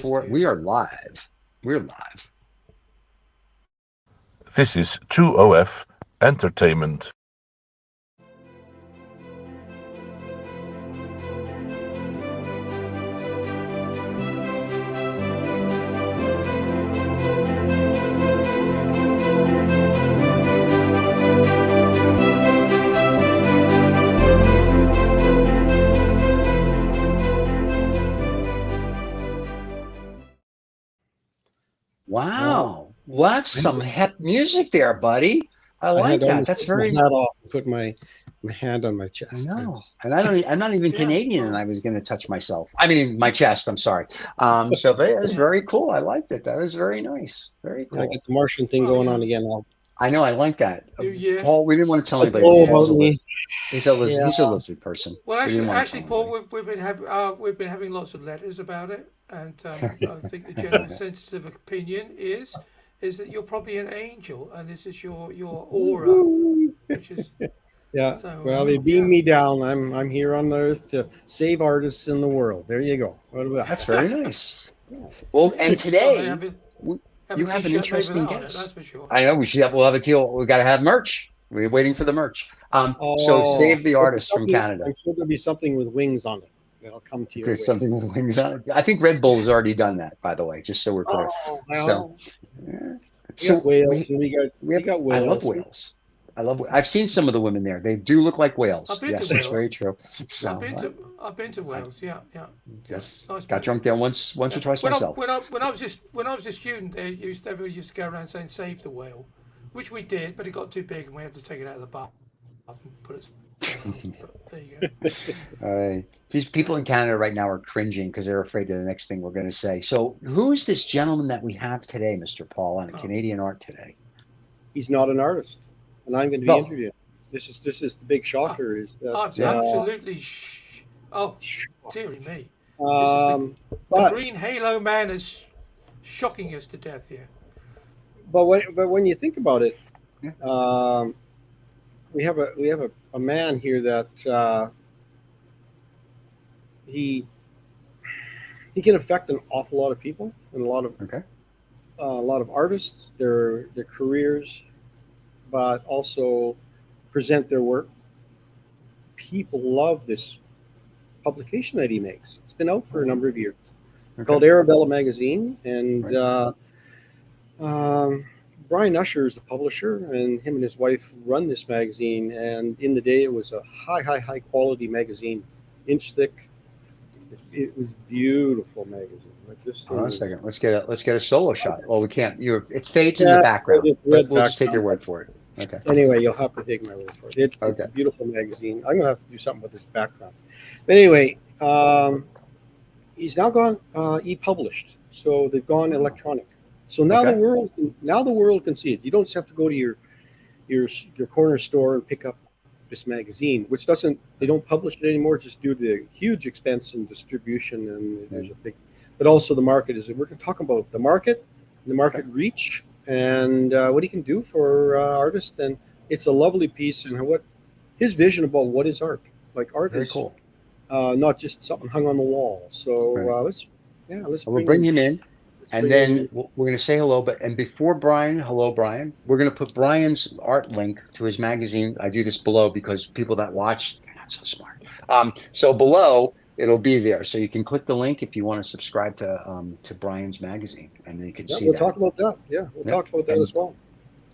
4. We are live. We're live. This is 2OF Entertainment. Wow. What's some hep music there, buddy? I like that. That's very. My hat off and put my hand on my chest. I know, and I'm not even Canadian, and I was going to touch myself. I mean, my chest. I'm sorry. So that was very cool. I liked it. That was very nice. Very cool. I get the Martian thing going on again. I know. I like that. Yeah. Paul, we didn't want to tell anybody. He's a lizard person. Well, actually, Paul, we've been having lots of letters about it, and I think the general sensitive opinion is that you're probably an angel, and this is your aura, which is yeah. So, well, they beam me down. I'm here on the earth to save artists in the world. There you go. What about That's very nice. Well, and today you have an interesting guest. That's for sure. I know we'll have a deal. We got to have merch. We're waiting for the merch. So save the artist from Canada. I'm sure there'll be something with wings on it. It'll come to you. There's something with wings on it. I think Red Bull has already done that, by the way, just so we're clear. Well, so whales. We got whales. I love. I've seen some of the women there. They do look like whales. Yes, that's very true. So I've been to Wales. Yeah. Yes. Nice Got drunk there once or twice myself. When I was a student, everybody used to go around saying "save the whale," which we did, but it got too big and we had to take it out of the bath and put it. There you go. All right. These people in Canada right now are cringing because they're afraid of the next thing we're going to say. So, who is this gentleman that we have today, Mr. Paul, on Canadian Art Today? He's not an artist, and I'm going to be interviewing. This is the big shocker. Absolutely. Dearie me. The green halo man is shocking us to death here. But when you think about it, we have a man here that he can affect an awful lot of people and a lot of artists, their careers, but also present their work. People love this publication that he makes. It's been out for a number of years. Called Arabella magazine, and Brian Usher is the publisher, and him and his wife run this magazine. And in the day, it was a high quality magazine, inch thick. It was beautiful magazine. Hold on a second. Let's get a solo shot. Well, we can't. It's fades in the background. But we'll just take your word for it. Okay. Anyway, you'll have to take my word for it. It's a beautiful magazine. I'm gonna have to do something with this background. But anyway, he's now gone e-published, so they've gone electronic. So now the world can see it. You don't just have to go to your corner store and pick up this magazine, which they don't publish it anymore just due to the huge expense in distribution, and there's a big, but also the market is. We're going to talk about the market reach, and what he can do for artists. And it's a lovely piece, and what his vision about what is art. Like art very is cool. Not just something hung on the wall. So we'll bring him in. And then we're going to say hello, and before Brian, hello, Brian. We're going to put Brian's art link to his magazine. I do this below because people that watch, they're not so smart. So below, it'll be there. So you can click the link if you want to subscribe to Brian's magazine, and then you can see we'll talk about that. Yeah, we'll talk about that as well.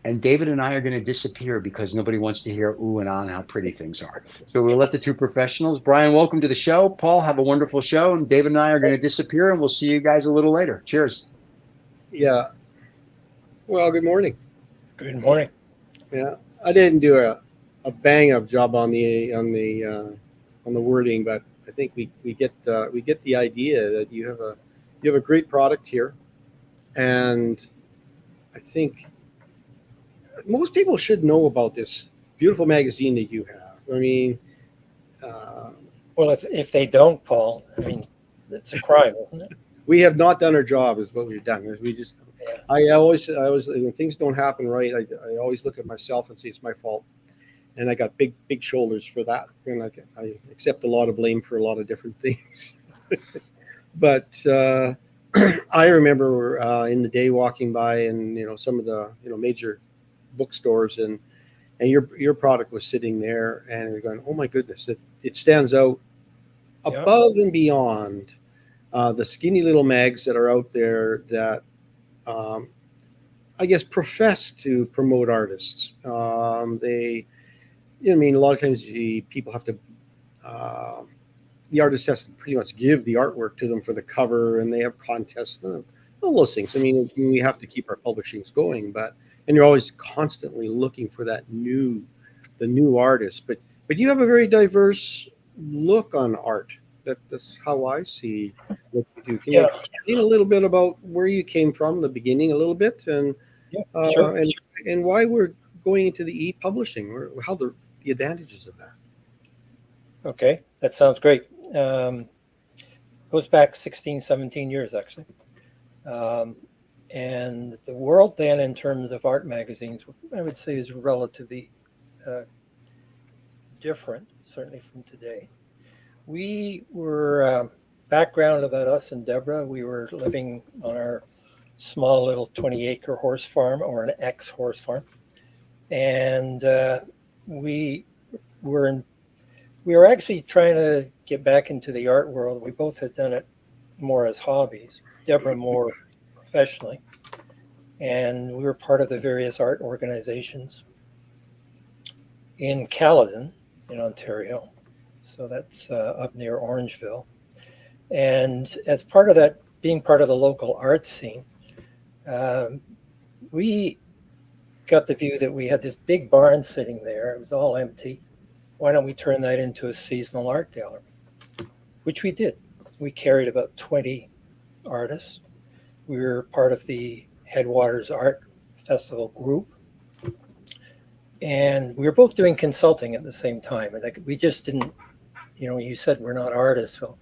And David and I are going to disappear because nobody wants to hear ooh and on how pretty things are. So we'll let the two professionals. Brian, welcome to the show. Paul, have a wonderful show. And David and I are going to disappear, and we'll see you guys a little later. Cheers. Yeah. Well, good morning. Good morning. Yeah, I didn't do a bang up job on the wording, but I think we get the idea that you have a great product here, and I think most people should know about this beautiful magazine that you have. I mean, well, if they don't, Paul, I mean, it's a crime, isn't it? We have not done our job, is what we've done. We just, I always, when things don't happen right, I always look at myself and say it's my fault, and I got big shoulders for that, and I accept a lot of blame for a lot of different things. But I remember in the day walking by and some of the major bookstores, and your product was sitting there, and you're going, oh my goodness, it stands out Yeah. above and beyond the skinny little mags that are out there that I guess profess to promote artists. They, I mean, a lot of times people have to. The artist has to pretty much give the artwork to them for the cover, and they have contests and all those things. I mean, we have to keep our publishings going, and you're always constantly looking for the new artist. But you have a very diverse look on art. That's how I see what you do. Can you explain a little bit about where you came from, the beginning, a little bit, and Sure. and why we're going into the e-publishing, or how the advantages of that? Okay, that sounds great. Goes back 16, 17 years, actually. And the world then, in terms of art magazines, I would say is relatively different, certainly from today. We were, background about us and Deborah, we were living on our small little 20-acre horse farm, or an ex-horse farm. And we were actually trying to get back into the art world. We both had done it more as hobbies, Deborah more professionally. And we were part of the various art organizations in Caledon, in Ontario. So that's up near Orangeville. And as part of that, being part of the local art scene, we got the view that we had this big barn sitting there. It was all empty. Why don't we turn that into a seasonal art gallery? Which we did. We carried about 20 artists. We were part of the Headwaters Art Festival group. And we were both doing consulting at the same time. And we just didn't, you said we're not artists. Well,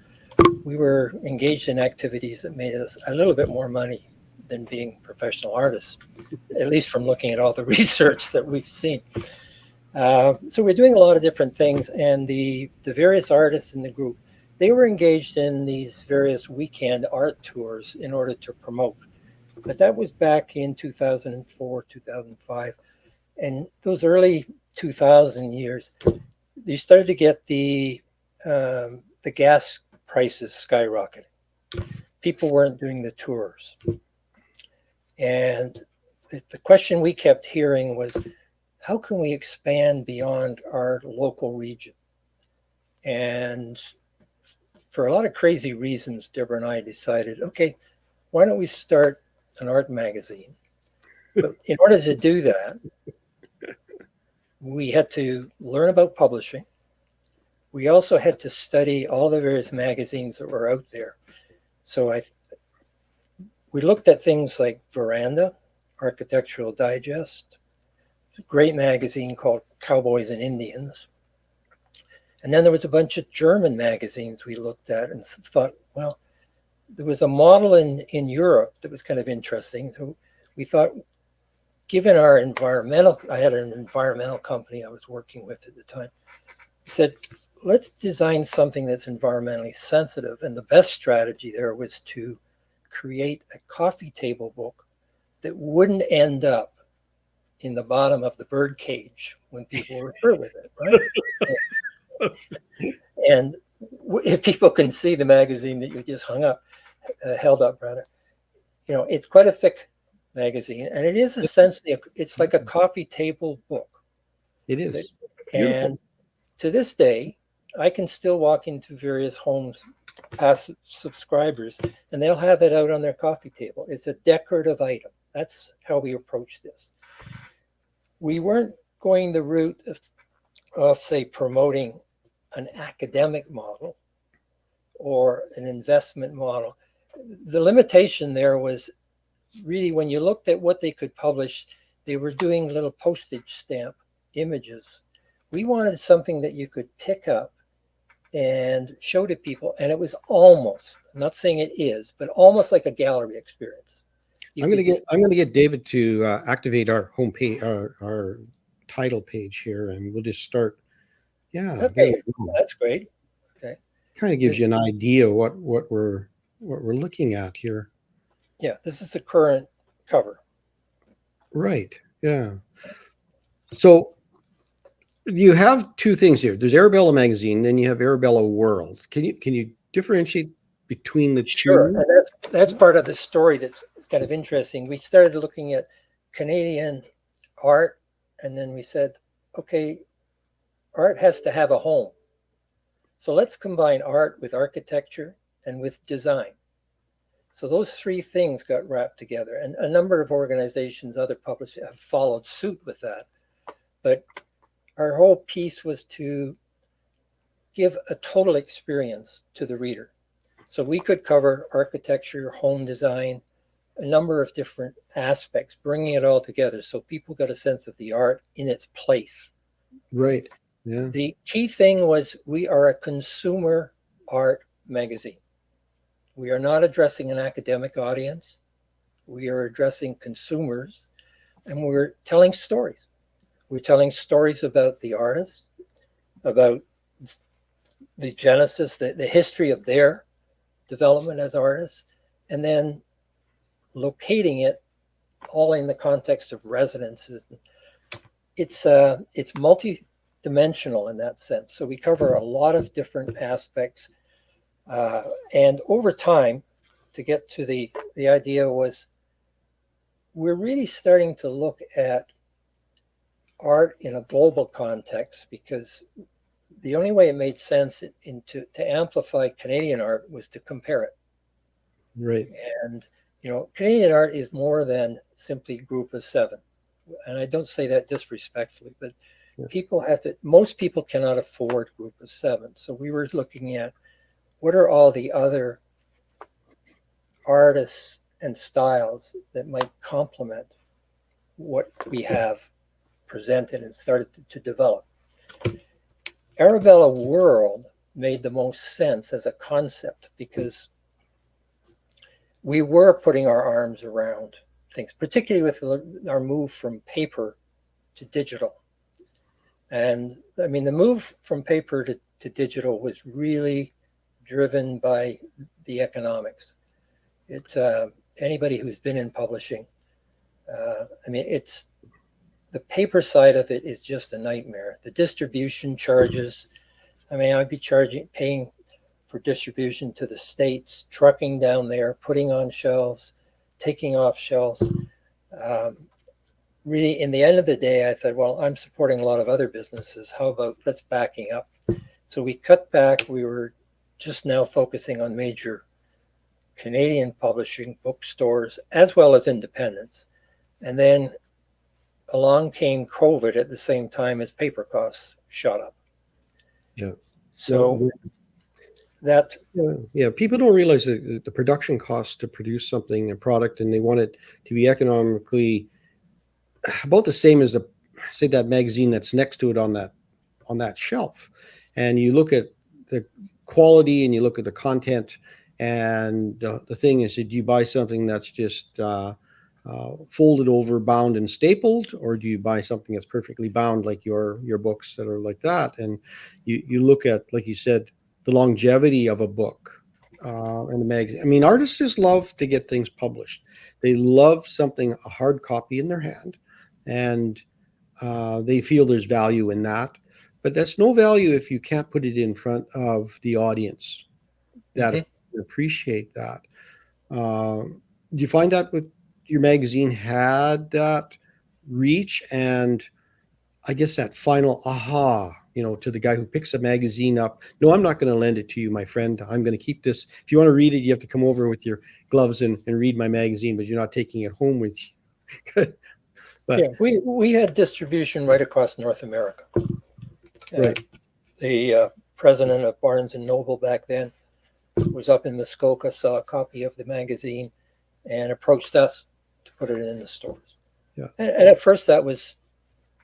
we were engaged in activities that made us a little bit more money than being professional artists, at least from looking at all the research that we've seen. So we're doing a lot of different things, and the various artists in the group, they were engaged in these various weekend art tours in order to promote. But that was back in 2004, 2005. And those early 2000 years, you started to get the gas prices skyrocketing. People weren't doing the tours. And the question we kept hearing was, how can we expand beyond our local region? And for a lot of crazy reasons, Deborah and I decided, okay, why don't we start an art magazine? But in order to do that, we had to learn about publishing. We also had to study all the various magazines that were out there. So we looked at things like Veranda, Architectural Digest, a great magazine called Cowboys and Indians. And then there was a bunch of German magazines we looked at and thought, well, there was a model in Europe that was kind of interesting. So we thought, given our I had an environmental company I was working with at the time, I said, let's design something that's environmentally sensitive. And the best strategy there was to create a coffee table book that wouldn't end up in the bottom of the bird cage when people refer with it, right? And if people can see the magazine that you just held up, it's quite a thick magazine, and it is essentially it's like a coffee table book. It is. And to this day, I can still walk into various homes, past subscribers, and they'll have it out on their coffee table. It's a decorative item. That's how we approach this. We weren't going the route of say, promoting an academic model or an investment model. The limitation there was really, when you looked at what they could publish, they were doing little postage stamp images. We wanted something that you could pick up and show to people, and it was almost, I'm not saying it is, but almost like a gallery experience. I'm gonna get David to activate our homepage, our title page here, and we'll just start. Yeah, okay, that's great. Okay, kind of gives you an idea what we're looking at here. Yeah, this is the current cover. Right. Yeah. So you have two things here. There's Arabella magazine, then you have Arabella World. Can you differentiate between the Sure, two? and that's part of the story that's kind of interesting. We started looking at Canadian art, and then we said, okay, art has to have a home. So let's combine art with architecture and with design. So those three things got wrapped together, and a number of organizations, other publishers have followed suit with that. But our whole piece was to give a total experience to the reader. So we could cover architecture, home design, a number of different aspects, bringing it all together so people got a sense of the art in its place. Right. Yeah. The key thing was we are a consumer art magazine. We are not addressing an academic audience. We are addressing consumers, and we're telling stories. We're telling stories about the artists, about the genesis, the history of their development as artists, and then locating it all in the context of residences. It's multi-dimensional in that sense. So we cover a lot of different aspects. And over time, to get to the idea was, we're really starting to look at art in a global context, because the only way it made sense to amplify Canadian art was to compare it. Right. And, Canadian art is more than simply Group of Seven. And I don't say that disrespectfully, but most people cannot afford Group of Seven. So we were looking at what are all the other artists and styles that might complement what we have presented and started to develop. Arabella World made the most sense as a concept, because we were putting our arms around things, particularly with our move from paper to digital. And I mean, the move from paper to digital was really driven by the economics. It's anybody who's been in publishing. It's the paper side of it is just a nightmare. The distribution charges. I'd be paying for distribution to the States, trucking down there, putting on shelves, taking off shelves. Really, in the end of the day, I thought, well, I'm supporting a lot of other businesses. How about let's backing up? So we cut back. We were just now focusing on major Canadian publishing bookstores as well as independents. And then along came COVID at the same time as paper costs shot up. Yeah. So people don't realize the production costs to produce something, a product, and they want it to be economically about the same as that magazine that's next to it on that shelf. And you look at the quality and you look at the content, and the thing is, did you buy something that's just folded over, bound and stapled, or do you buy something that's perfectly bound, like your books that are like that? And you look at, like you said, the longevity of a book and the magazine. Artists just love to get things published. They love a hard copy in their hand, and they feel there's value in that. But that's no value if you can't put it in front of the audience that appreciate that. Do you find that with your magazine had that reach, and I guess that final aha, to the guy who picks a magazine up? No, I'm not going to lend it to you, my friend. I'm going to keep this. If you want to read it, you have to come over with your gloves and read my magazine, but you're not taking it home with you. But we had distribution right across North America. Right. The president of Barnes and Noble back then was up in Muskoka, saw a copy of the magazine, and approached us to put it in the stores. Yeah. And at first that was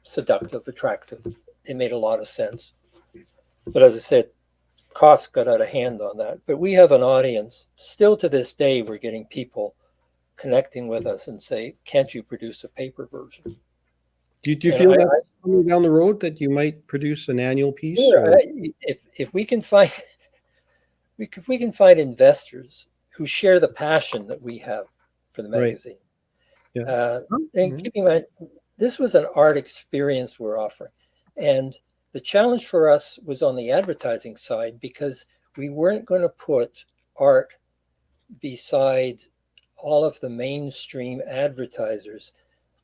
seductive, attractive. It made a lot of sense. But as I said, costs got out of hand on that. But we have an audience. Still to this day, we're getting people connecting with us and say, can't you produce a paper version? Do you feel that coming down the road that you might produce an annual piece? Sure. If we can find investors who share the passion that we have for the magazine. Yeah. And keep in mind, this was an art experience we're offering. And the challenge for us was on the advertising side, because we weren't going to put art beside all of the mainstream advertisers.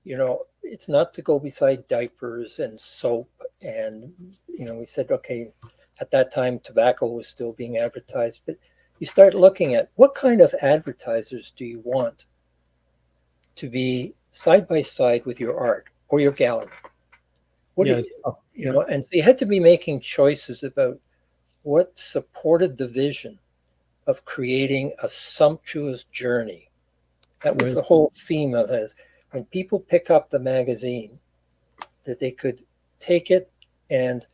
You know, it's not to go beside diapers and soap. And, you know, we said, okay, at that time, tobacco was still being advertised. But you start looking at what kind of advertisers do you want to be side by side with your art or your gallery? What do you know? And so you had to be making choices about what supported the vision of creating a sumptuous journey. That was the whole theme of it. When people pick up the magazine, that they could take it and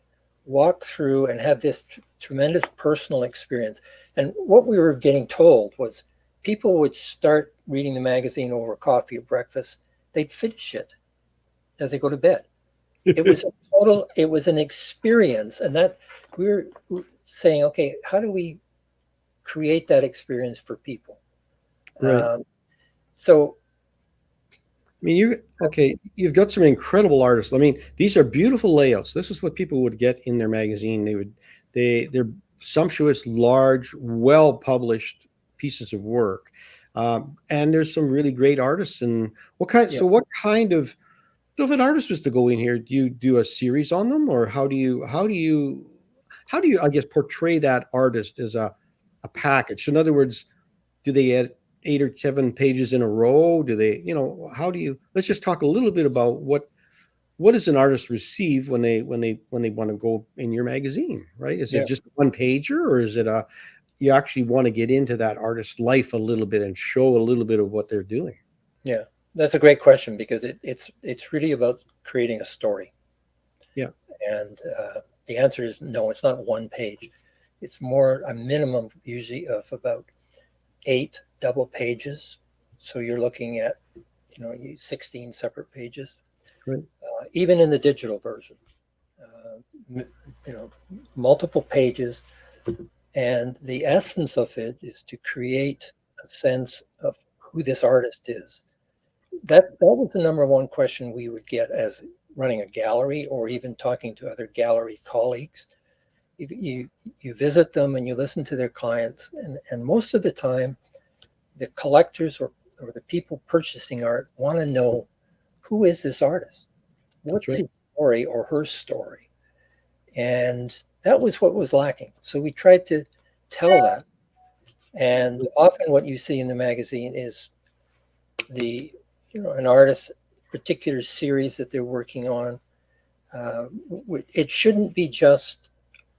walk through and have this tremendous personal experience. And what we were getting told was people would start reading the magazine over coffee or breakfast. They'd finish it as they go to bed. It was an experience. And that we were saying, okay, how do we create that experience for people? Right. So, I mean, you've got some incredible artists. I mean, these are beautiful layouts. This is what people would get in their magazine. They're sumptuous, large, well-published pieces of work. And there's some really great artists. And so what kind of, so if an artist was to go in here, do you do a series on them, or how do you, I guess, portray that artist as a package? So in other words, do they get 8 or 7 pages in a row? Do they, you know, how do you, let's just talk a little bit about what does an artist receive when they want to go in your magazine, right? Is it just a one pager, or is it you actually want to get into that artist's life a little bit and show a little bit of what they're doing? Yeah, that's a great question, because it's really about creating a story. Yeah. And the answer is no, it's not one page. It's more a minimum usually of about 8 double pages. So you're looking at, 16 separate pages. Right. Even in the digital version, multiple pages. And the essence of it is to create a sense of who this artist is. That was the number one question we would get as running a gallery, or even talking to other gallery colleagues. You visit them and you listen to their clients, and most of the time, the collectors or the people purchasing art want to know, who is this artist? What's his story or her story? And that was what was lacking. So we tried to tell that. And often what you see in the magazine is an artist's particular series that they're working on. It shouldn't be just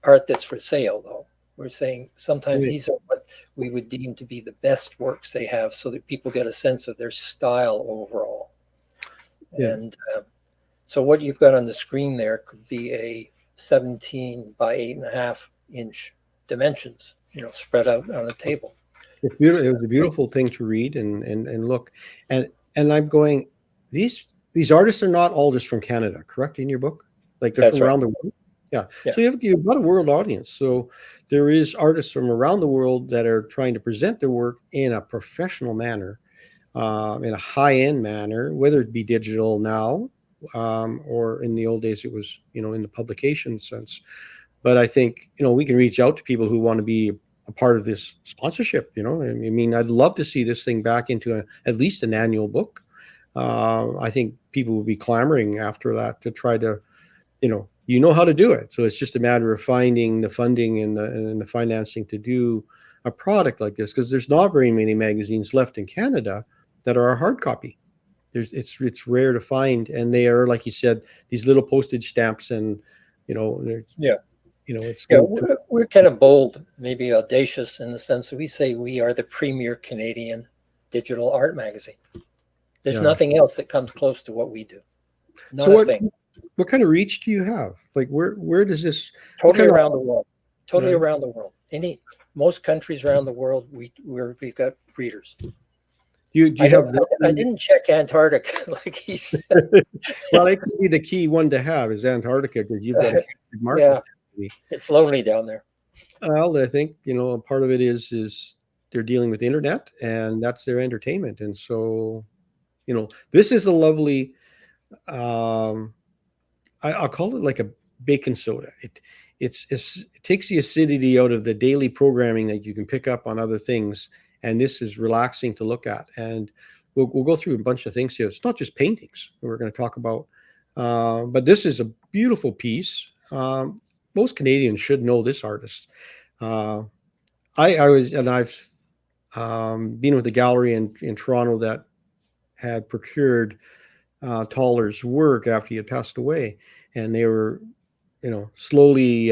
art that's for sale, though. We're saying sometimes these are what we would deem to be the best works they have, so that people get a sense of their style overall. Yeah. And so what you've got on the screen there could be a 17 by 8.5 inch dimensions, spread out on a table. It's beautiful. It was a beautiful thing to read and look. And I'm going, these artists are not all just from Canada, correct, in your book? Like they're from around the world? Yeah. So you've got a world audience. So there is artists from around the world that are trying to present their work in a professional manner, in a high-end manner, whether it be digital now, or in the old days it was, in the publication sense. But I think, we can reach out to people who want to be a part of this sponsorship. I mean, I'd love to see this thing back into at least an annual book. I think people will be clamoring after that to try to, you know how to do it. So it's just a matter of finding the funding and the financing to do a product like this, because there's not very many magazines left in Canada that are a hard copy. It's rare to find, and they are, like you said, these little postage stamps, and we're kind of bold, maybe audacious, in the sense that we say we are the premier Canadian digital art magazine. There's nothing else that comes close to what we do. Not a thing. What kind of reach do you have? Like where does this totally around the world? Totally around the world. Most countries around the world, we've got readers. I didn't check Antarctica, like he said. Well, that could be the key one to have, is Antarctica, because you've got a market. Yeah, it's lonely down there. Well, I think a part of it is they're dealing with the internet, and that's their entertainment. And so, this is a lovely, I'll call it like a baking soda. It takes the acidity out of the daily programming that you can pick up on other things, and this is relaxing to look at. And we'll go through a bunch of things here. It's not just paintings that we're going to talk about, but this is a beautiful piece. Most Canadians should know this artist. I've been with a gallery in Toronto that had procured Toller's work after he had passed away, and they were, slowly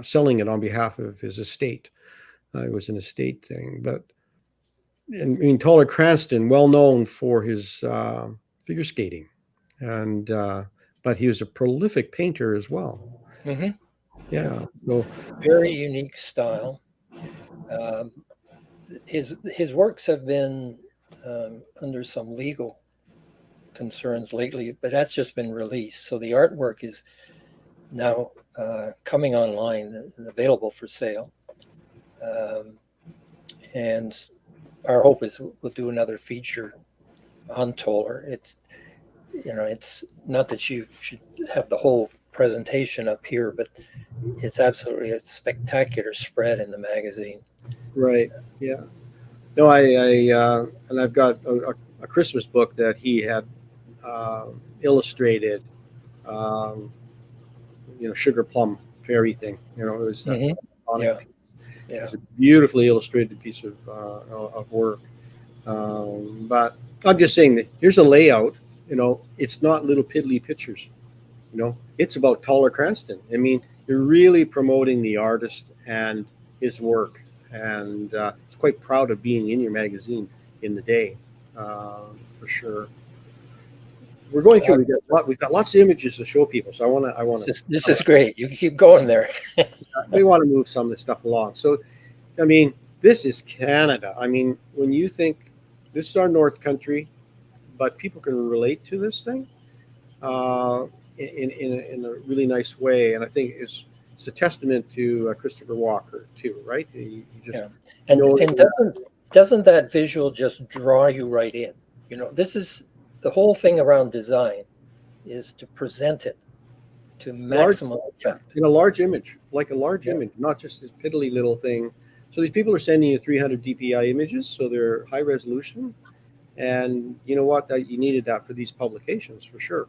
selling it on behalf of his estate. It was an estate thing, but Toller Cranston, well known for his figure skating, and but he was a prolific painter as well. Mm-hmm. Yeah, so very unique style. His works have been under some legal concerns lately, but that's just been released. So the artwork is now coming online and available for sale. And our hope is we'll do another feature on Toller. It's not that you should have the whole presentation up here, but it's absolutely a spectacular spread in the magazine. Right. Yeah. No, and I've got a Christmas book that he had illustrated, sugar plum fairy thing. It was Yeah. It was a beautifully illustrated piece of work. But I'm just saying that here's a layout. It's not little piddly pictures. It's about Toller Cranston. I mean, you're really promoting the artist and his work, and it's quite proud of being in your magazine in the day, for sure. We're going through. We've got lots of images to show people, so I want to. This is great. You can keep going there. We want to move some of this stuff along. So, I mean, this is Canada. I mean, when you think this is our North Country, but people can relate to this thing in a really nice way, and I think it's a testament to Christopher Walker too, right? You just and doesn't that visual just draw you right in? This is the whole thing around design, is to present it to maximum effect in a large image, image, not just this piddly little thing. So these people are sending you 300 DPI images, so they're high resolution, and you know what? You needed that for these publications for sure.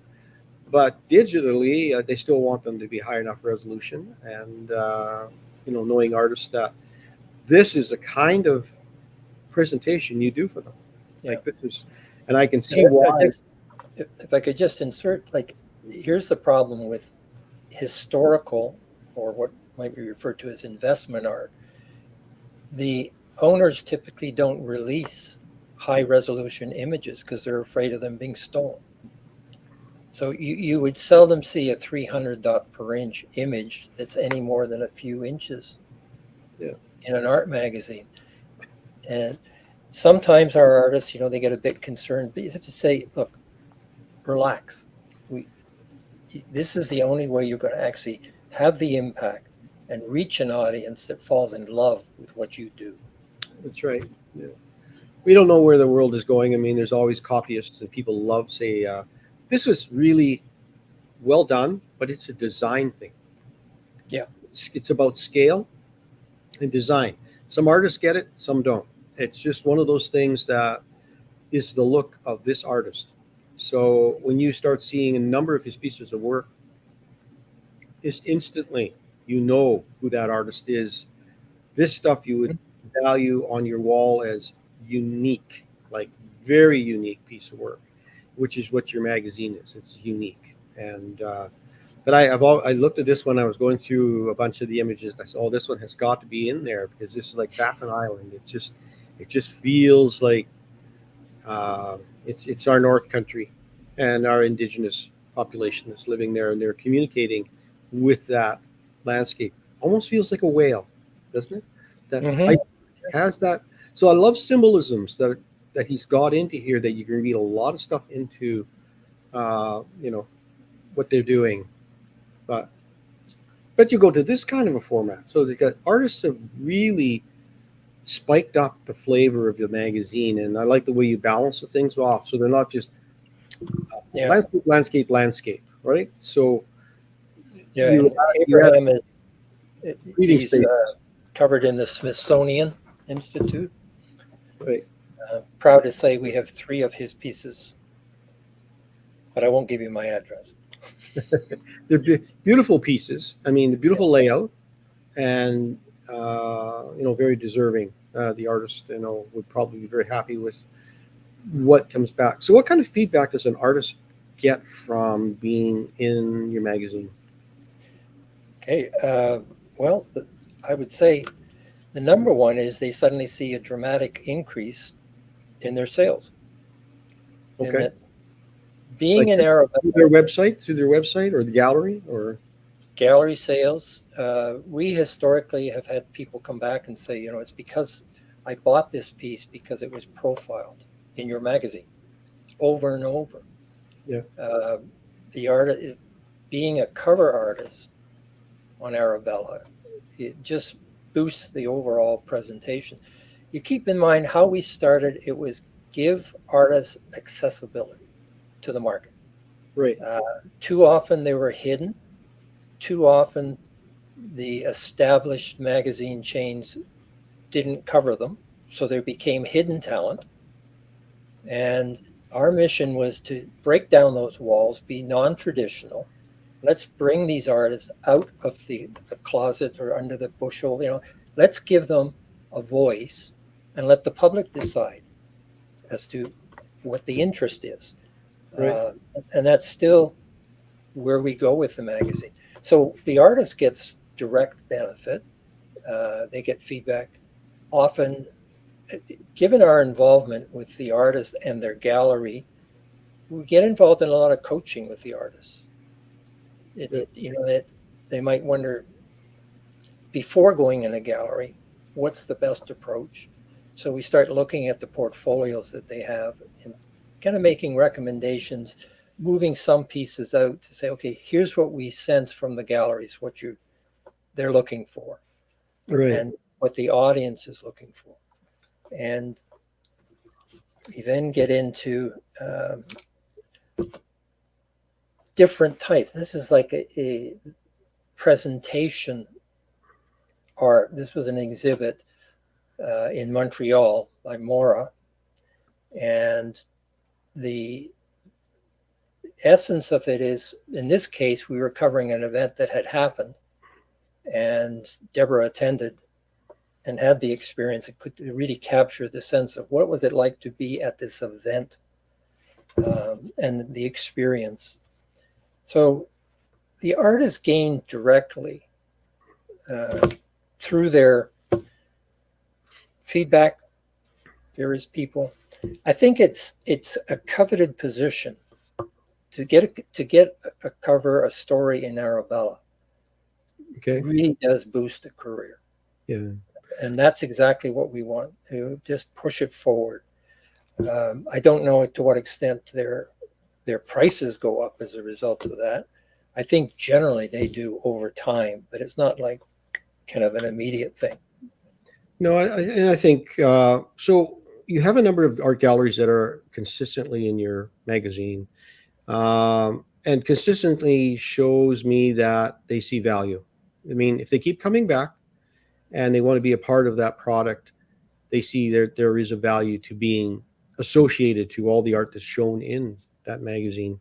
But digitally, they still want them to be high enough resolution, and knowing artists that this is the kind of presentation you do for them. Like this is, and I can see why. If I could just insert, here's the problem with historical, or what might be referred to as investment art. The owners typically don't release high resolution images because they're afraid of them being stolen. So you would seldom see a 300 dot per inch image that's any more than a few inches in an art magazine. And sometimes our artists, they get a bit concerned, but you have to say, look, relax. This is the only way you're going to actually have the impact and reach an audience that falls in love with what you do. That's right. Yeah. We don't know where the world is going. I mean, there's always copyists, and people love, say, this was really well done, but it's a design thing. Yeah. It's about scale and design. Some artists get it, some don't. It's just one of those things that is the look of this artist. So when you start seeing a number of his pieces of work, it's instantly you know who that artist is. This stuff you would value on your wall as unique, like very unique piece of work, which is what your magazine is. It's unique. And but I looked at this when I was going through a bunch of the images. I said, oh, this one has got to be in there because this is like Baffin Island. It just feels like it's our North Country and our Indigenous population that's living there, and they're communicating with that landscape. Almost feels like a whale, doesn't it? That has that. So I love symbolisms that he's got into here that you can read a lot of stuff into, what they're doing. But you go to this kind of a format. So they got artists have really spiked up the flavor of the magazine. And I like the way you balance the things off, so they're not just landscape, right? So yeah, you, and you have Abraham is breathing he's space, covered in the Smithsonian Institute. right? Proud to say we have 3 of his pieces, but I won't give you my address. They're beautiful pieces. I mean, the beautiful layout, and very deserving. The artist, would probably be very happy with what comes back. So, what kind of feedback does an artist get from being in your magazine? Okay, well, I would say the number one is they suddenly see a dramatic increase in their sales. Okay. And that being Like in Arabella, through their website or the gallery or gallery sales, we historically have had people come back and say, it's because I bought this piece because it was profiled in your magazine over and over. Yeah. The artist, being a cover artist on Arabella, it just boosts the overall presentation. You keep in mind how we started. It was give artists accessibility to the market. right. Too often they were hidden. Too often the established magazine chains didn't cover them, so there became hidden talent. And our mission was to break down those walls, be non-traditional. Let's bring these artists out of the closet or under the bushel. Let's give them a voice and let the public decide as to what the interest is. Right. And that's still where we go with the magazine. So the artist gets direct benefit. They get feedback. Often, given our involvement with the artist and their gallery, we get involved in a lot of coaching with the artists. That they might wonder before going in a gallery, what's the best approach? So we start looking at the portfolios that they have and kind of making recommendations, moving some pieces out to say, okay, here's what we sense from the galleries, what they're looking for, Right. and what the audience is looking for. And we then get into different types. This is like a presentation art. This was an exhibit in Montreal by Mora. And the essence of it is, in this case, we were covering an event that had happened. And Deborah attended and had the experience. It could really capture the sense of what was it like to be at this event and the experience. So the artists gain directly through their feedback, various people. I think it's a coveted position to get a cover, a story in Arabella. Okay. Really does boost a career. Yeah. And that's exactly what we want to just push it forward. I don't know to what extent their prices go up as a result of that. I think generally they do over time, but it's not like kind of an immediate thing. No, I think so. You have a number of art galleries that are consistently in your magazine, and consistently shows me that they see value. I mean, if they keep coming back and they want to be a part of that product, they see there is a value to being associated to all the art that's shown in that magazine.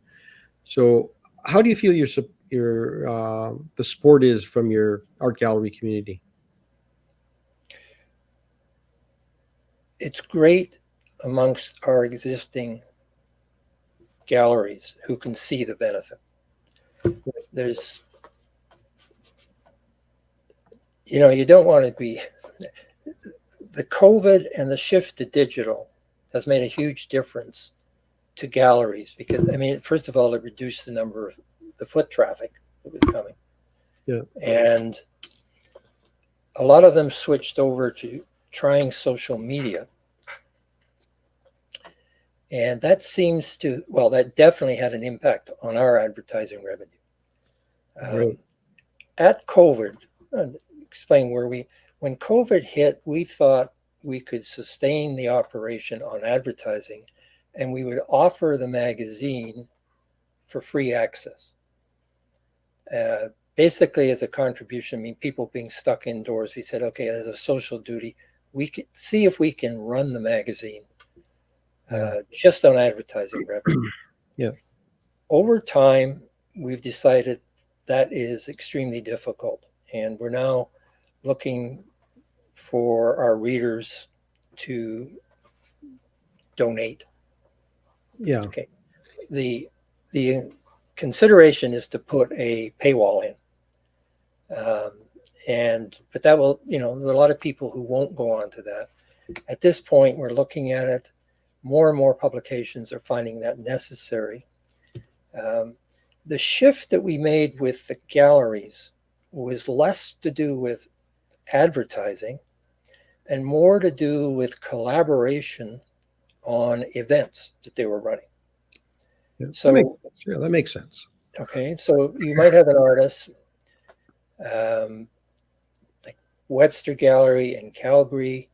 So, how do you feel the support is from your art gallery community? It's great amongst our existing galleries who can see the benefit. There's, you don't want to be, the COVID and the shift to digital has made a huge difference to galleries because, first of all, it reduced the number of the foot traffic that was coming. Yeah. And a lot of them switched over to trying social media. And that that definitely had an impact on our advertising revenue. Right. At COVID, explain when COVID hit, we thought we could sustain the operation on advertising, and we would offer the magazine for free access. Basically, as a contribution, I mean, people being stuck indoors, we said, okay, as a social duty, we could see if we can run the magazine just on advertising revenue. Yeah. Over time, we've decided that is extremely difficult, and we're now looking for our readers to donate. Yeah. Okay. The consideration is to put a paywall in. But that will, there's a lot of people who won't go on to that. At this point, we're looking at it. More and more publications are finding that necessary. The shift that we made with the galleries was less to do with advertising and more to do with collaboration on events that they were running. Yeah, So that makes sense. Okay, so you might have an artist, like Webster Gallery in Calgary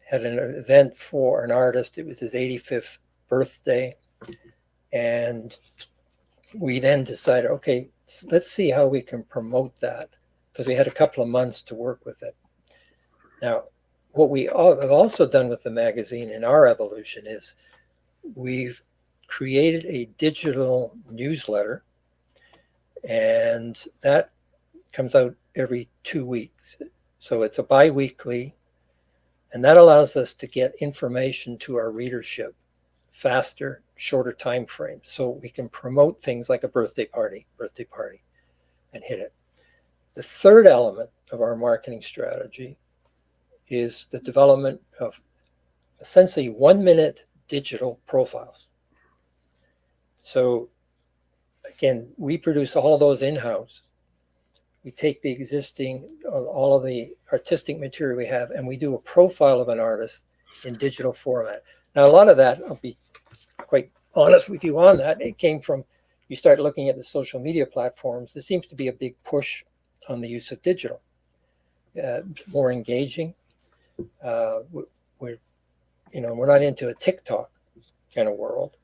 had an event for an artist. It was his 85th birthday. And we then decided, okay, let's see how we can promote that, because we had a couple of months to work with it. Now, what we have also done with the magazine in our evolution is we've created a digital newsletter, and that comes out every 2 weeks. So it's a bi-weekly, and that allows us to get information to our readership faster, shorter time frames, so we can promote things like a birthday party, and hit it. The third element of our marketing strategy is the development of essentially 1-minute digital profiles. So again, we produce all of those in-house. We take the existing, all of the artistic material we have, and we do a profile of an artist in digital format. Now, a lot of that, I'll be quite honest with you on that, it came from, you start looking at the social media platforms, there seems to be a big push on the use of digital. More engaging. We're not into a TikTok kind of world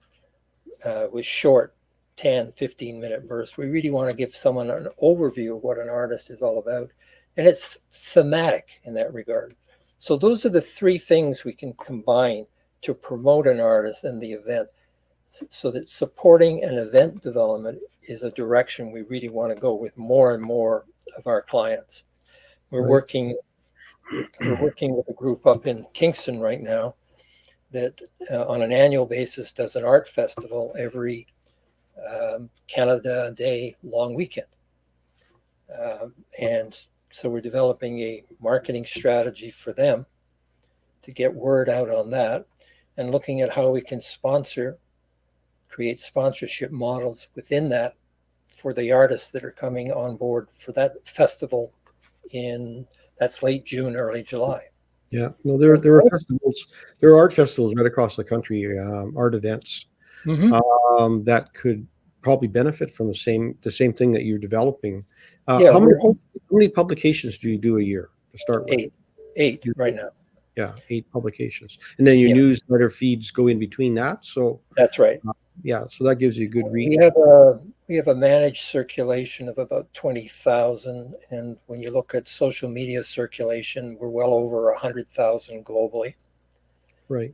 with short 10, 15-minute bursts. We really want to give someone an overview of what an artist is all about. And it's thematic in that regard. So those are the three things we can combine to promote an artist and the event, so that supporting an event development is a direction we really want to go with more and more of our clients. We're working with a group up in Kingston right now that on an annual basis does an art festival every Canada Day long weekend. And so we're developing a marketing strategy for them to get word out on that, and looking at how we can create sponsorship models within that for the artists that are coming on board for that festival that's late June, early July. Yeah, no, there are festivals. There are art festivals right across the country, art events that could probably benefit from the same thing that you're developing. How many publications do you do a year to start with? Eight right now. Yeah, 8 publications, and then your newsletter feeds go in between that. So that's right. So that gives you a good reach. We have a managed circulation of about 20,000, and when you look at social media circulation, we're well over 100,000 globally. Right.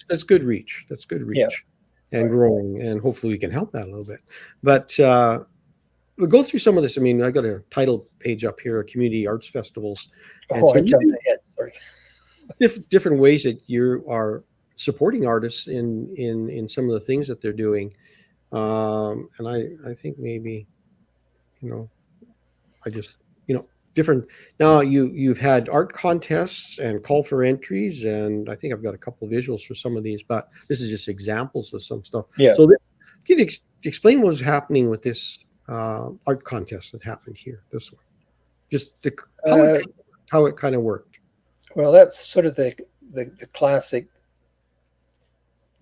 That's good reach. That's good reach, and growing, and hopefully we can help that a little bit. But we'll go through some of this. I mean, I got a title page up here: community arts festivals. I jumped ahead. Sorry. Different ways that you are supporting artists in some of the things that they're doing, and I think maybe, different. Now you've had art contests and call for entries, and I think I've got a couple of visuals for some of these, but this is just examples of some stuff. Yeah. So can you explain what was happening with this art contest that happened here? This one, just how it kind of worked. Well, that's sort of the classic,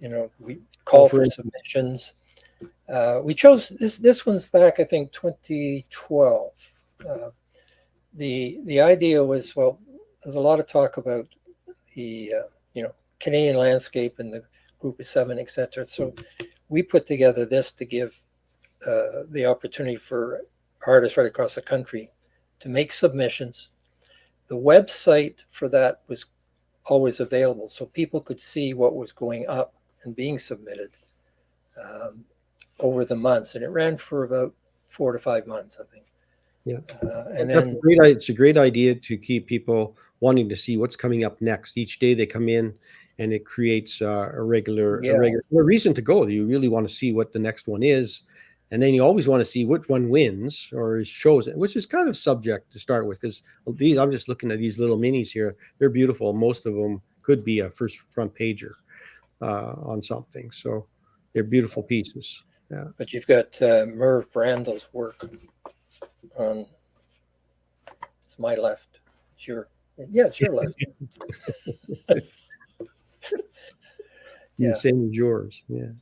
we call for submissions. We chose this one's back, I think, 2012. The idea was, well, there's a lot of talk about the Canadian landscape and the group of 7, etc. So we put together this to give the opportunity for artists right across the country to make submissions. The website for that was always available, so people could see what was going up and being submitted over the months, and it ran for about 4 to 5 months, I think. Yeah, and that's then it's a great idea to keep people wanting to see what's coming up next. Each day they come in, and it creates a regular reason to go. You really want to see what the next one is, and then you always want to see which one wins or is chosen, which is kind of subject to start with, because these, I'm just looking at these little minis here. They're beautiful. Most of them could be a first front pager on something. So they're beautiful pieces. Yeah. But you've got Merv Brandel's work on. It's my left. It's your left. The same as yours. Yeah.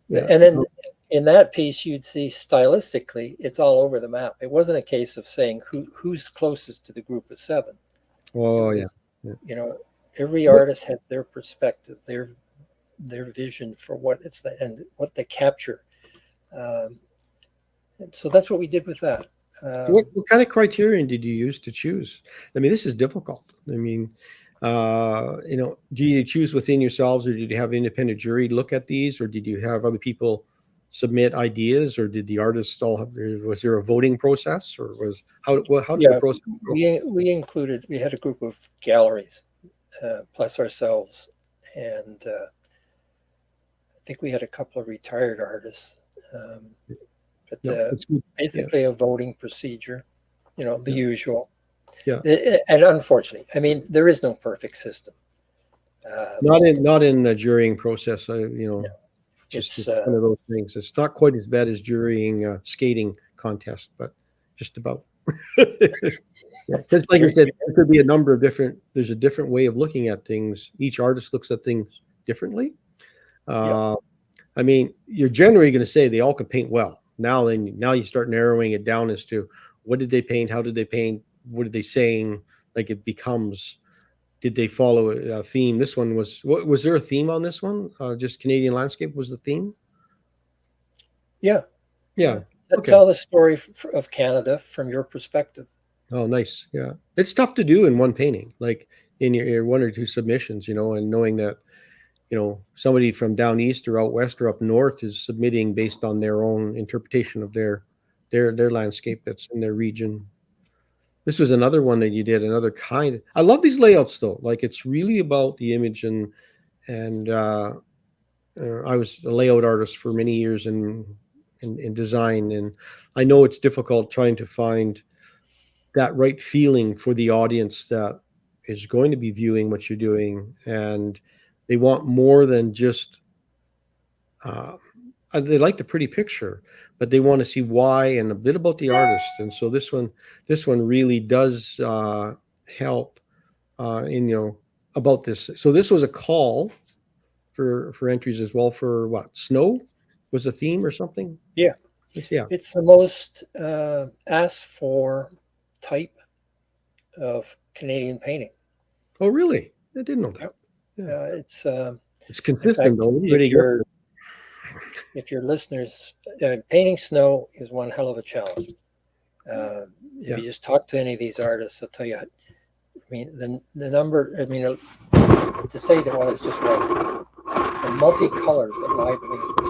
And then in that piece, you'd see stylistically, it's all over the map. It wasn't a case of saying who's closest to the group of 7. Oh, was, every artist has their perspective, their vision for what it's and what they capture. And so that's what we did with that. What kind of criterion did you use to choose? I mean, this is difficult. I mean, do you choose within yourselves, or did you have an independent jury look at these, or did you have other people submit ideas, or did the artists all have? Was there a voting process, or how did the process go? We had a group of galleries plus ourselves, and I think we had a couple of retired artists. But basically a voting procedure, the usual. Yeah. And unfortunately, I mean, there is no perfect system. Not in the jurying process. It's one of those things. It's not quite as bad as jurying a skating contest, but just about. Because like I said, there could be a number of there's a different way of looking at things. Each artist looks at things differently. I mean, you're generally going to say they all can paint well. Now you start narrowing it down as to what did they paint, how did they paint, what are they saying? Like it becomes, did they follow a theme? This one was there a theme on this one? Just Canadian landscape was the theme? Yeah. Tell the story of Canada from your perspective. Oh, nice. Yeah. It's tough to do in one painting, like in your 1 or 2 submissions, and knowing that, somebody from down east or out west or up north is submitting based on their own interpretation of their landscape that's in their region. This was another one that you did, another kind. I love these layouts though. Like it's really about the image, and I was a layout artist for many years in design, and I know it's difficult trying to find that right feeling for the audience that is going to be viewing what you're doing, and they want more than just they like the pretty picture, but they want to see why and a bit about the artist. And so this one really does help in about this. So this was a call for entries as well. For what, snow was a theme or something? Yeah. It's the most asked for type of Canadian painting. Oh, really? I didn't know that. It's consistent though. If your listeners, painting snow is one hell of a challenge. If you just talk to any of these artists, they'll tell you. I mean, the number. I mean, to say that one is just right. The multicolors that lie beneath the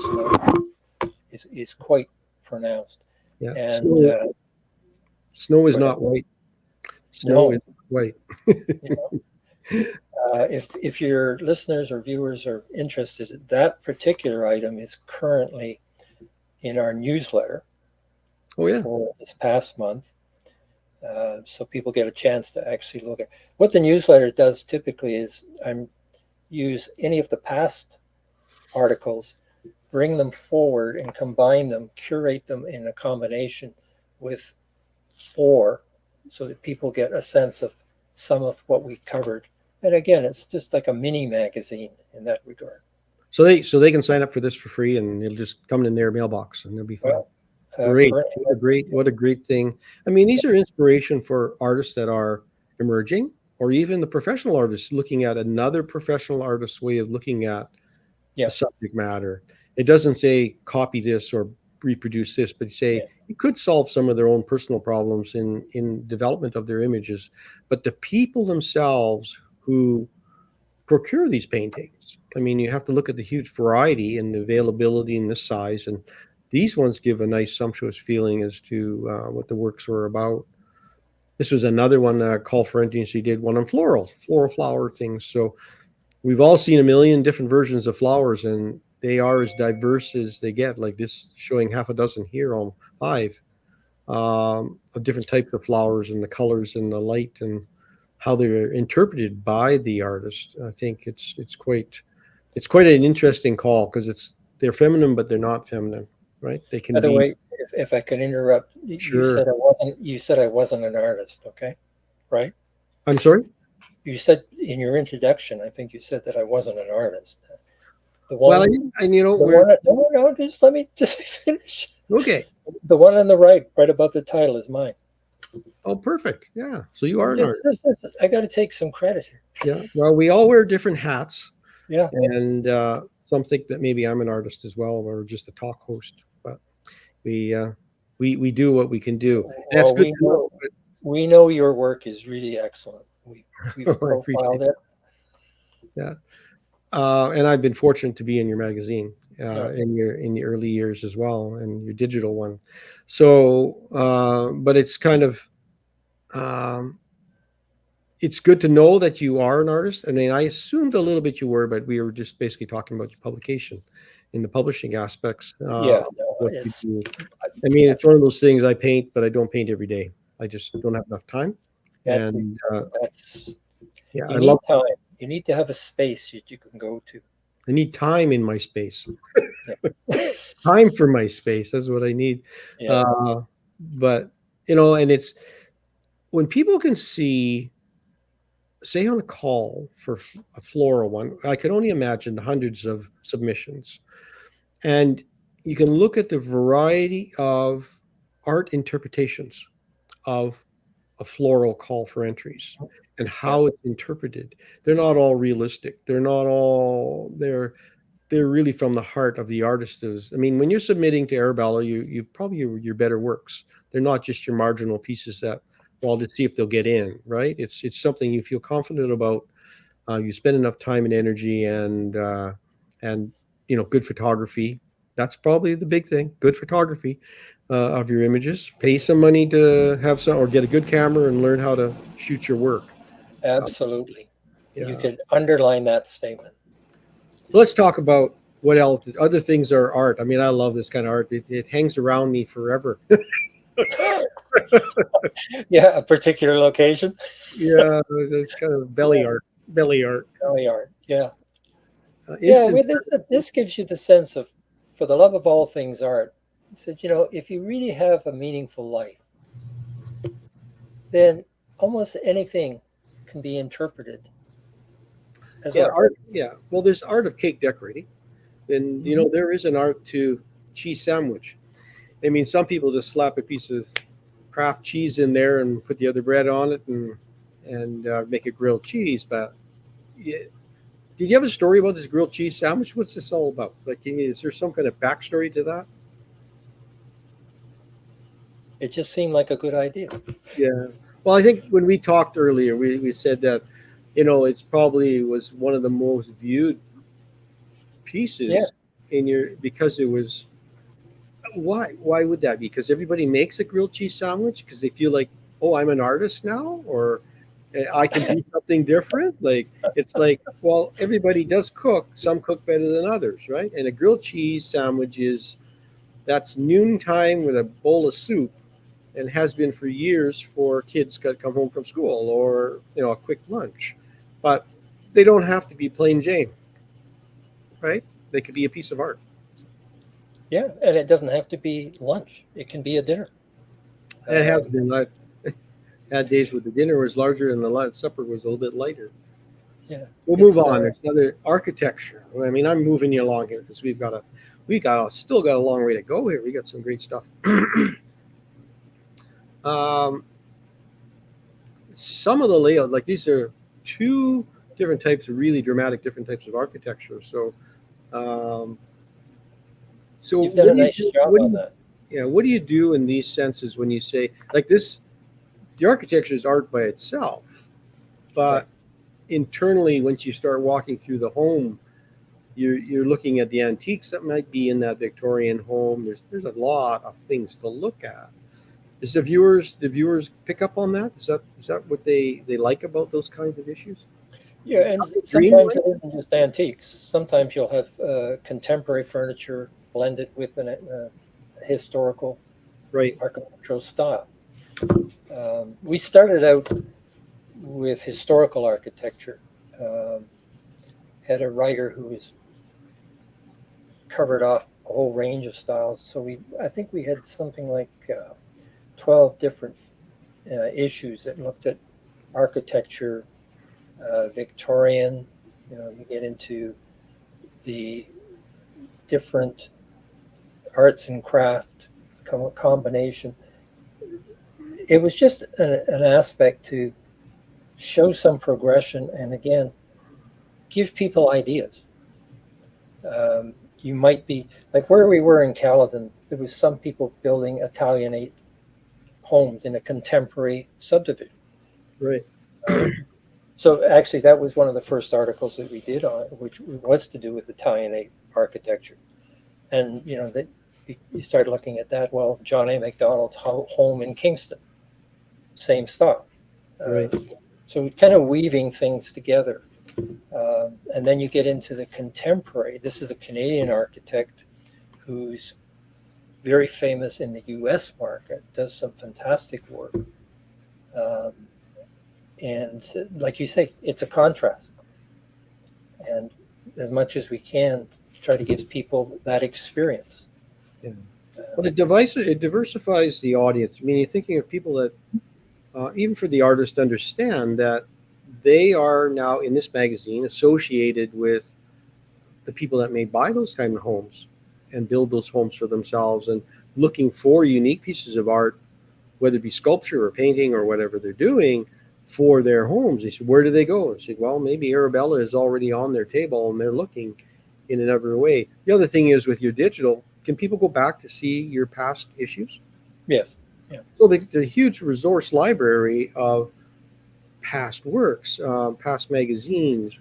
snow is quite pronounced. Yeah, and snow is not white. Snow is white. If your listeners or viewers are interested, that particular item is currently in our newsletter. Oh yeah, for this past month, so people get a chance to actually look at what the newsletter does. Typically, is use any of the past articles, bring them forward, and combine them, curate them in a combination with 4, so that people get a sense of some of what we covered. And again, it's just like a mini magazine in that regard. So they can sign up for this for free, and it'll just come in their mailbox, and they'll be fine. Well, great. What a great thing. I mean, these are inspiration for artists that are emerging, or even the professional artists looking at another professional artist's way of looking at the subject matter. It doesn't say copy this or reproduce this, but say it could solve some of their own personal problems in development of their images. But the people themselves who procure these paintings, I mean, you have to look at the huge variety and the availability and the size, and these ones give a nice sumptuous feeling as to what the works were about. This was another one that Call for Entries. He did one on floral flower things. So we've all seen a million different versions of flowers, and they are as diverse as they get. Like this, showing half a dozen here on 5 of different types of flowers and the colors and the light and how they're interpreted by the artist. I think it's quite an interesting call because they're feminine, but they're not feminine, right? They can. By the way, if I could interrupt, sure. You said I wasn't an artist, okay? Right? I'm sorry? You said in your introduction, I think you said that I wasn't an artist. Just let me just finish. Okay. The one on the right above the title is mine. Oh, perfect. Yeah. So you are an artist. I got to take some credit here. Yeah. Well, we all wear different hats. Yeah. And some think that maybe I'm an artist as well, or just a talk host. But we do what we can do. That's good to know. We know your work is really excellent. We've profiled it. Yeah. And I've been fortunate to be in your magazine in the early years as well, and your digital one. So, but it's kind of, it's good to know that you are an artist. I mean, I assumed a little bit you were, but we were just basically talking about your publication in the publishing aspects. I mean, it's one of those things. I paint, but I don't paint every day. I just don't have enough time. I love time. You need to have a space that you can go to. I need time in my space. Time for my space. That's what I need. Yeah. But, and it's when people can see, say on a call for a floral one, I could only imagine the hundreds of submissions. And you can look at the variety of art interpretations of a floral call for entries and how it's interpreted. They're not all realistic. They're really from the heart of the artist. I mean, when you're submitting to Arabella, you probably your better works. They're not just your marginal pieces that, well, to see if they'll get in, right? It's something you feel confident about. You spend enough time and energy and good photography. That's probably the big thing. Good photography of your images. Pay some money to have some, or get a good camera and learn how to shoot your work. Absolutely. You could underline that statement. Let's talk about what else. Other things are art. I mean, I love this kind of art. It hangs around me forever. Yeah, a particular location. Yeah, it's kind of belly art. Yeah. This gives you the sense of, for the love of all things art, he said, if you really have a meaningful life, then almost anything can be interpreted as art. Well, there's art of cake decorating, and there is an art to cheese sandwich. I mean, some people just slap a piece of Kraft cheese in there and put the other bread on it and make a grilled cheese. But did you have a story about this grilled cheese sandwich? What's this all about? Like, is there some kind of backstory to that? It just seemed like a good idea. Yeah. Well, I think when we talked earlier, we said that, it's probably was one of the most viewed pieces because it was. Why would that be? Because everybody makes a grilled cheese sandwich because they feel like, oh, I'm an artist now, or I can do something different. Like, it's like, well, everybody does cook. Some cook better than others, right? And a grilled cheese sandwich that's noontime with a bowl of soup, and has been for years for kids that come home from school, or a quick lunch. But they don't have to be plain Jane, right? They could be a piece of art. Yeah, and it doesn't have to be lunch. It can be a dinner. It has been. I've had days where the dinner was larger and the supper was a little bit lighter. Yeah. We'll move on. There's other architecture. I mean, I'm moving you along here because we still got a long way to go here. We got some great stuff. some of the layout, like these are two different types of really dramatic, different types of architecture. So, so You've done a nice job on that. Yeah, what do you do in these senses when you say like this? The architecture is art by itself, but Right. internally, once you start walking through the home, you're looking at the antiques that might be in that Victorian home. There's a lot of things to look at. Is the viewers pick up on that? Is that what they like about those kinds of issues? Yeah, and Dream sometimes like? it isn't just antiques. Sometimes you'll have contemporary furniture blended with a historical Right. architectural style. We started out with historical architecture. Had a writer who was covered off a whole range of styles. So I think we had something like 12 different issues that looked at architecture, Victorian. You get into the different arts and craft combination. It was just an aspect to show some progression and again give people ideas. You might be like where we were in Caledon, there was some people building Italianate homes in a contemporary subdivision. Right. So actually that was one of the first articles that we did on it, which was to do with Italianate architecture. And that you start looking at that. Well, John A. MacDonald's home in Kingston, same style. Right. So kind of weaving things together. And then you get into the contemporary. This is a Canadian architect who's very famous in the US market, does some fantastic work. And like you say, it's a contrast. And as much as we can, try to give people that experience. Yeah. Well, it diversifies the audience. I mean, you're thinking of people that, even for the artist, understand that they are now in this magazine associated with the people that may buy those kind of homes and build those homes for themselves and looking for unique pieces of art, whether it be sculpture or painting or whatever they're doing for their homes. They said, where do they go? I said, well, maybe Arabella is already on their table and they're looking in another way. The other thing is with your digital, can people go back to see your past issues? Yes. Yeah. So there's a huge resource library of past works, past magazines,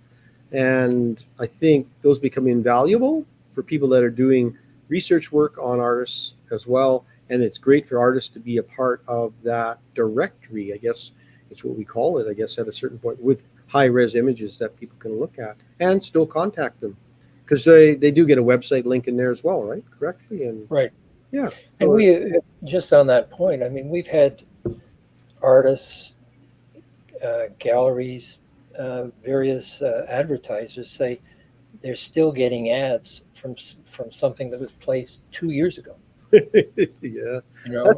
and I think those become invaluable for people that are doing research work on artists as well. And it's great for artists to be a part of that directory, I guess it's what we call it, I guess, at a certain point, with high-res images that people can look at and still contact them. Because they do get a website link in there as well, right? Correctly? And right. Yeah. And we, just on that point, I mean, we've had artists, galleries, various advertisers say they're still getting ads from something that was placed 2 years ago. Yeah,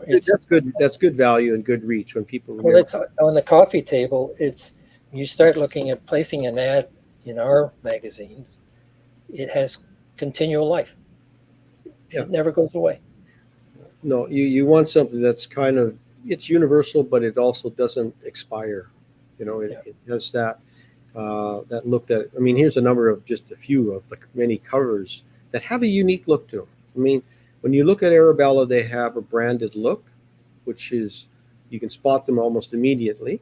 It's that's good. That's good value and good reach when people. Well, it's on the coffee table. It's you start looking at placing an ad in our magazines. It has continual life. Yeah. It never goes away. No, you want something that's kind of it's universal, but it also doesn't expire. It has that look that. I mean, here's a number of just a few of the many covers that have a unique look to them. I mean, when you look at Arabella, they have a branded look, which is you can spot them almost immediately,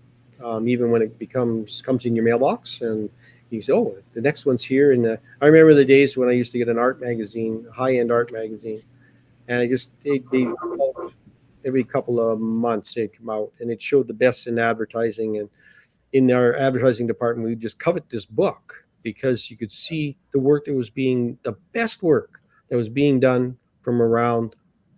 even when it comes in your mailbox, and you say, "Oh, the next one's here." And I remember the days when I used to get an art magazine, high-end art magazine, and it'd be every couple of months they'd come out, and it showed the best in advertising. And in our advertising department, we just covet this book because you could see the best work that was being done from around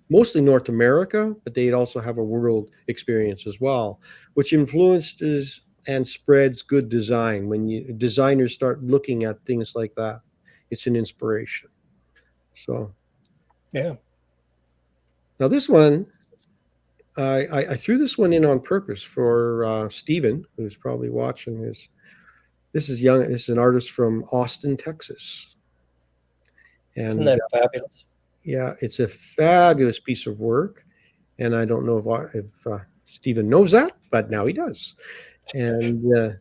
mostly North America, but they'd also have a world experience as well, which influences and spreads good design. When designers start looking at things like that, it's an inspiration. So, yeah. Now this one, I threw this one in on purpose for Stephen, who's probably watching this. This is young. This is an artist from Austin, Texas. And isn't that fabulous? Yeah, it's a fabulous piece of work, and I don't know if Stephen knows that, but now he does. and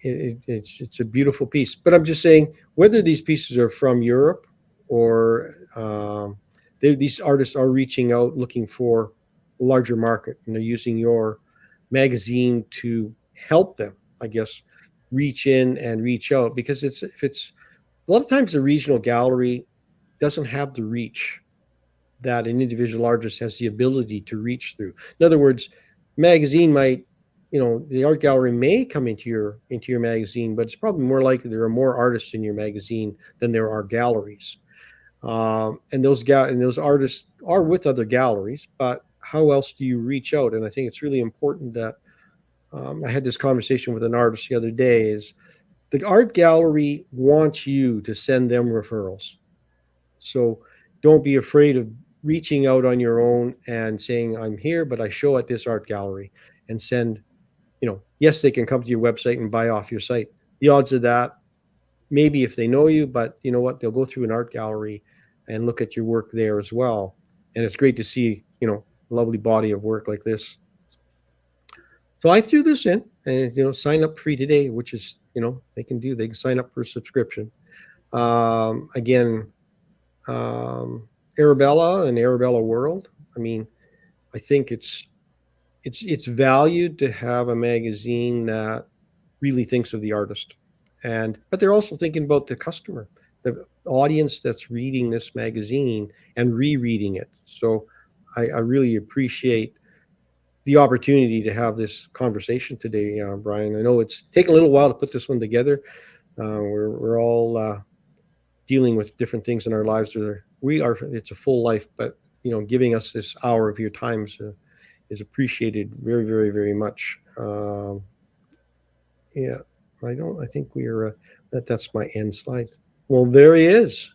it's a beautiful piece. But I'm just saying, whether these pieces are from Europe or these artists are reaching out looking for a larger market, and they're using your magazine to help them, I guess, reach in and reach out, because if it's a lot of times the regional gallery doesn't have the reach that an individual artist has the ability to reach through. In other words, magazine might, the art gallery may come into your magazine, but it's probably more likely there are more artists in your magazine than there are galleries. And those artists are with other galleries, but how else do you reach out? And I think it's really important that I had this conversation with an artist the other day. Is the art gallery wants you to send them referrals, so don't be afraid of reaching out on your own and saying, I'm here, but I show at this art gallery, and send, yes, they can come to your website and buy off your site. The odds of that, maybe if they know you, but you know what, they'll go through an art gallery and look at your work there as well. And it's great to see, a lovely body of work like this. So I threw this in, and, sign up free today, which is, they can sign up for a subscription. Again, Arabella and Arabella World. I mean, I think it's valued to have a magazine that really thinks of the artist, but they're also thinking about the customer, the audience that's reading this magazine and rereading it. So I really appreciate the opportunity to have this conversation today, Brian. I know it's taken a little while to put this one together. We're all dealing with different things in our lives. It's a full life, but giving us this hour of your time is appreciated very, very, very much. Yeah, I think we're that's my end slide. Well, there he is.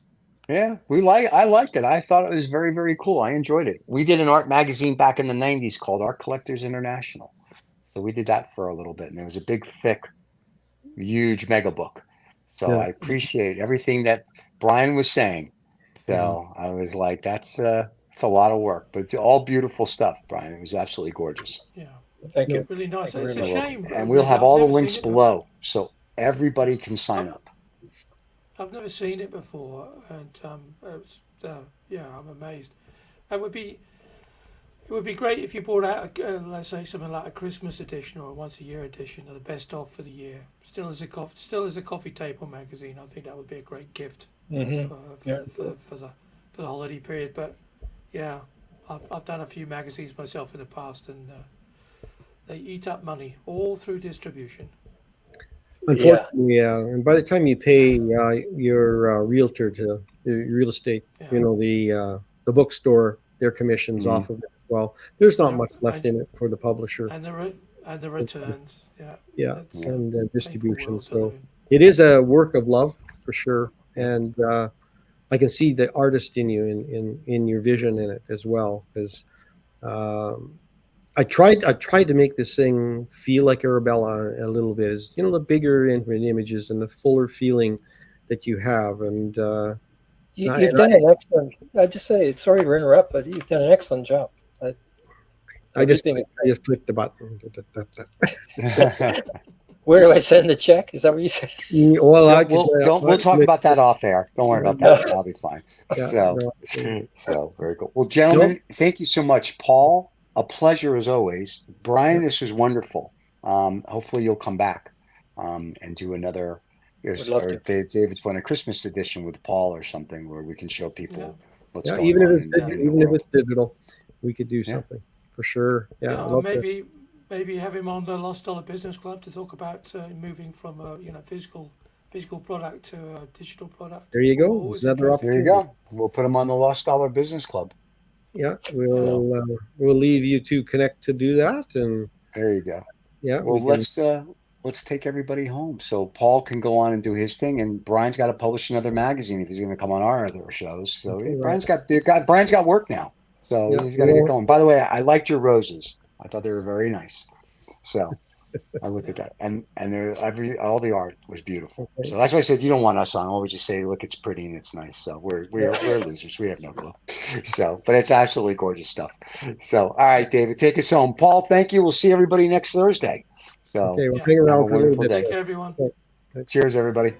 Yeah, I liked it. I thought it was very, very cool. I enjoyed it. We did an art magazine back in the 90s called Art Collectors International. So we did that for a little bit, and there was a big, thick, huge mega book. So Yeah. I appreciate everything that Brian was saying. So I was like, it's a lot of work, but all beautiful stuff, Brian. It was absolutely gorgeous. Yeah. Thank you. Really nice. Thank It's you a very much. shame. And we'll have I've all the never links seen it below, so everybody can sign up. I've never seen it before, and I'm amazed. It would be great if you brought out, let's say, something like a Christmas edition or a once a year edition of the best of for the year. Still as a coffee table magazine, I think that would be a great gift for the holiday period. But yeah, I've done a few magazines myself in the past, and they eat up money all through distribution. Unfortunately, yeah. And by the time you pay your realtor to real estate, the bookstore, their commissions off of it as well. There's not much left in it for the publisher. And the returns, and distribution. So it is a work of love for sure, and I can see the artist in you, in your vision in it as well. Because I tried to make this thing feel like Arabella a little bit, as the bigger images and the fuller feeling that you have, and you've done an excellent. I just say, sorry to interrupt, but you've done an excellent job. I just clicked the button. Where do I send the check? Is that what you said? Well, we'll talk about that off air. Don't worry about that. I'll be fine. So very cool. Well, gentlemen, thank you so much. Paul, a pleasure as always. Brian, this was wonderful. Hopefully you'll come back and do another. David's putting a Christmas edition with Paul or something where we can show people what's going even on. Even if it's digital, we could do something for sure. Maybe have him on the Lost Dollar Business Club to talk about moving from a physical product to a digital product. There you go. There you go. We'll put him on the Lost Dollar Business Club. Yeah, we'll leave you to connect to do that, and there you go. Yeah. Well, let's take everybody home so Paul can go on and do his thing, and Brian's got to publish another magazine if he's going to come on our other shows. So Brian's got work now, so he's got to get going. By the way, I liked your roses. I thought they were very nice. So I looked at that, and all the art was beautiful. Okay. So that's why I said you don't want us on. Always just say, look, it's pretty and it's nice. So we're losers. We have no clue. So, but it's absolutely gorgeous stuff. So, all right, David, take us home. Paul, thank you. We'll see everybody next Thursday. So Okay, we'll Yeah. hang have a around for a little wonderful bit. day. Take care, everyone. Cheers, everybody.